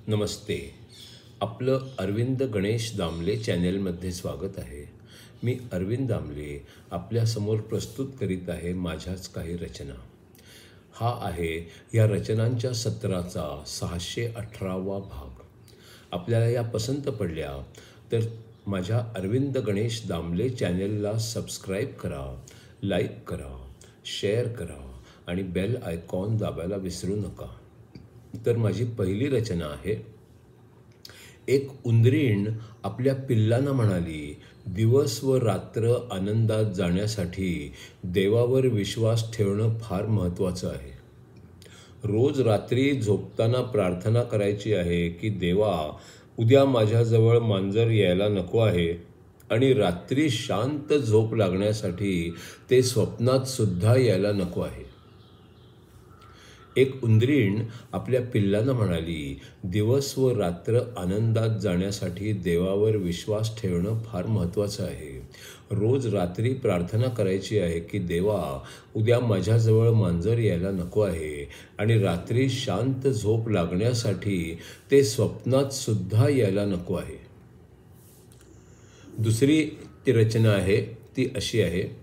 नमस्ते. आपलं अरविंद गणेश दामले चॅनेलमध्ये स्वागत आहे. मी अरविंद दामले आपल्यासमोर प्रस्तुत करीत आहे माझ्याच काही रचना. हा आहे या रचनांच्या सत्राचा 618वा भाग. आपल्याला या पसंत पडल्या तर माझ्या अरविंद गणेश दामले चॅनेलला सबस्क्राईब करा, लाईक करा, शेअर करा आणि बेल आयकॉन दाबायला विसरू नका. तर माझी पहिली रचना आहे. एक उंदरीण आपल्या पिल्लांना म्हणाली, दिवस व रात्र आनंदात जाण्यासाठी देवावर विश्वास ठेवणं फार महत्त्वाचं आहे. रोज रात्री झोपताना प्रार्थना करायची आहे की देवा, उद्या माझ्याजवळ मांजर यायला नको आहे आणि रात्री शांत झोप लागण्यासाठी ते स्वप्नात सुद्धा यायला नको आहे. एक उंदरीण आपल्या पिल्लांना म्हणाली, दिवस व रात्र आनंदात जाण्यासाठी देवावर विश्वास ठेवणं फार महत्त्वाचं आहे. रोज रात्री प्रार्थना करायची आहे की देवा, उद्या माझ्याजवळ मांजर यायला नको आहे आणि रात्री शांत झोप लागण्यासाठी ते स्वप्नात सुद्धा यायला नको आहे. दुसरी ती रचना आहे ती अशी आहे.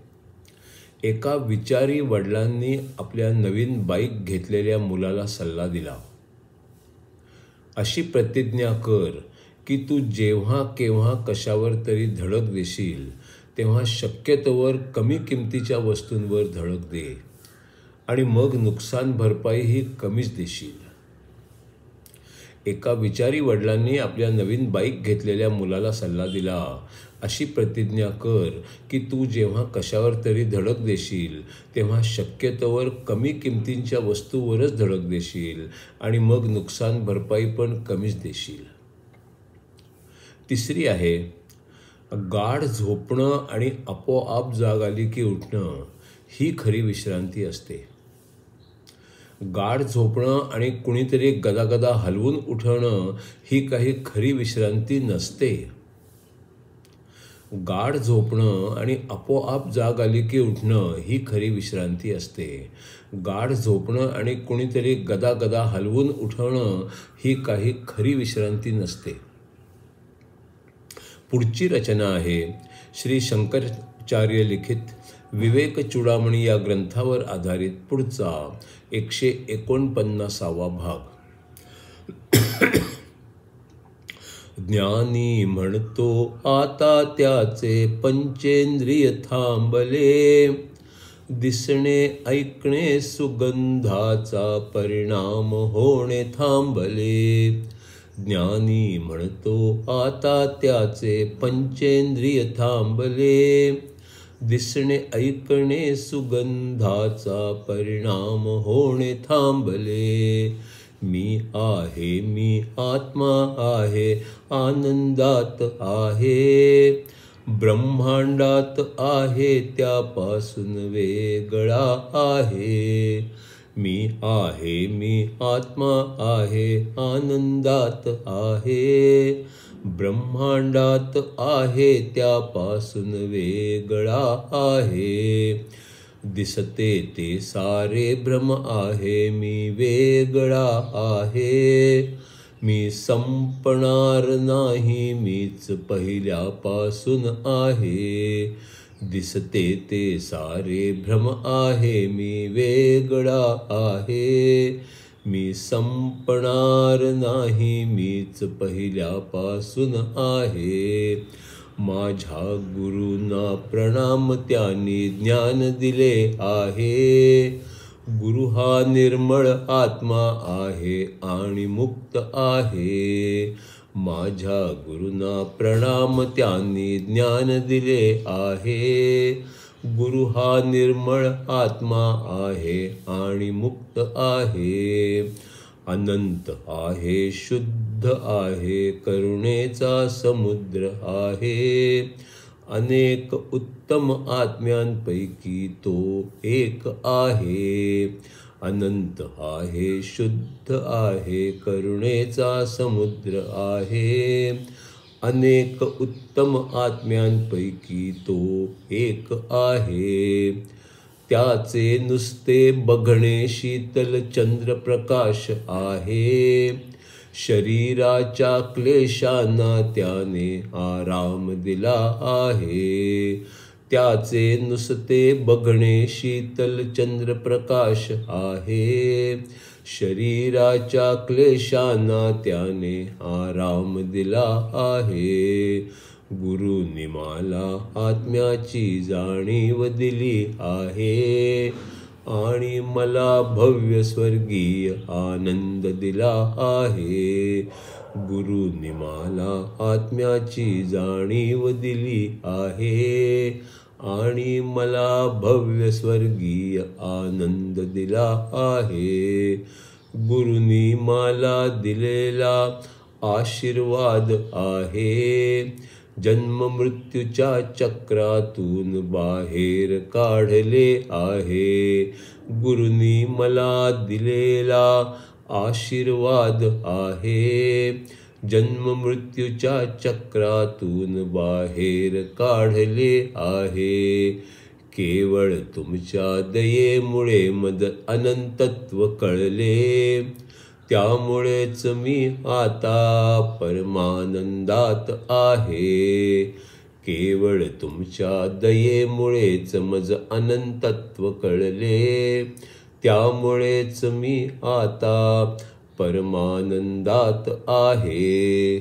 एका विचारी वडिलांनी आपल्या नवीन बाईक घेतलेल्या मुलाला सल्ला दिला, अशी प्रतिज्ञा कर की तू जेव्हा केव्हा कशावर तरी धडक देशील तेव्हा शक्यतोवर कमी किमतीच्या वस्तूंवर धडक दे आणि मग नुकसान भरपाईही कमीच देशील. एका विचारी वडिलांनी आपल्या नवीन बाईक घेतलेल्या मुलाला सल्ला दिला, अशी प्रतिज्ञा कर की तू जेव्हा कशावर तरी धडक देशील तेव्हा शक्यतोवर कमी किमतींच्या वस्तूवरच धडक देशील आणि मग नुकसान भरपाई पण कमीच देशील. तिसरी आहे. गाढ झोपणं आणि आपोआप जाग आली की उठणं ही खरी विश्रांती असते. गाढ झोपणं आणि कुणीतरी गदागदा हलवून उठवणं ही काही खरी विश्रांती नसते. गाढ झोपणं आणि आपोआप जाग आली की उठणं ही खरी विश्रांती असते. गाढ झोपणं आणि कुणीतरी गदागदा हलवून उठवणं ही काही खरी विश्रांती नसते. पुढची रचना आहे श्री शंकराचार्य लिखित विवेक चूडामणी या ग्रंथावर आधारित पुढचा 149वा भाग. ज्ञानी म्हणतो आता त्याचे पंचेंद्रिय थांबले, दिसणे ऐकणे सुगंधाचा परिणाम होणे थांबले. ज्ञानी म्हणतो आता त्याचे पंचेंद्रिय थांबले, दिसणे ऐकणे सुगंधाचा परिणाम होणे थांबले. मी आहे, मी आत्मा आहे, आनंदात आहे, ब्रह्मांडात आहे, त्यापासून वेगळा आहे. मी आहे, मी आत्मा आहे, आनंदात आहे, ब्रह्मांडात आहे, त्यापासून वेगळा आहे. दिसते ते सारे भ्रम आहे, मी वेगळा आहे, मी संपणार नाही, मीच पहिल्यापासून आहे. दिसते ते सारे भ्रम आहे, मी वेगळा आहे, मी संपणार नाही, मीच पहिल्यापासून आहे. माझ्या गुरूंना प्रणाम, त्यांनी ज्ञान दिले आहे. गुरु हा निर्मळ आत्मा आहे आणि मुक्त आहे. माझ्या गुरूंना प्रणाम, त्यांनी ज्ञान दिले आहे. गुरु हा निर्मळ आत्मा आहे आणि मुक्त आहे. अनंत आहे, शुद्ध आहे, करुणेचा समुद्र आहे. अनेक उत्तम आत्म्यांपैकी तो एक आहे. अनंत आहे, शुद्ध आहे, करुणेचा समुद्र आहे. अनेक उत्तम आत्म्यांपैकी तो एक आहे. त्याचे नुसते बघणे शीतल चंद्रप्रकाश आहे. शरीराच्या क्लेशांना त्याने आराम दिला आहे. त्याचे नुसते बघणे शीतल चंद्रप्रकाश आहे. शरीराच्या क्लेशांना त्याने आराम दिला आहे. गुरुनी मला आत्म्याची जाणीव दिली आहे आणि मला भव्य स्वर्गीय आनंद दिला आहे. गुरुनी मला आत्म्याची जाणीव दिली आहे आणि मला भव्य स्वर्गीय आनंद दिला आहे. गुरुनी मला दिलेला आशीर्वाद आहे. जन्म मृत्यूच्या चक्रातून बाहेर काढले आहे. गुरुनी मला दिलेला आशीर्वाद आहे. जन्म मृत्यूच्या चक्रातून बाहेर काढले आहे. केवळ तुमच्या दयेमुळे मद अनंतत्व कळले. त्यामुळेच मी आता परमानंदात आहे. केवळ तुमच्या दयेमुळेच मज अनंतत्व कळले. त्यामुळेच मी आता परमानंदात आहे.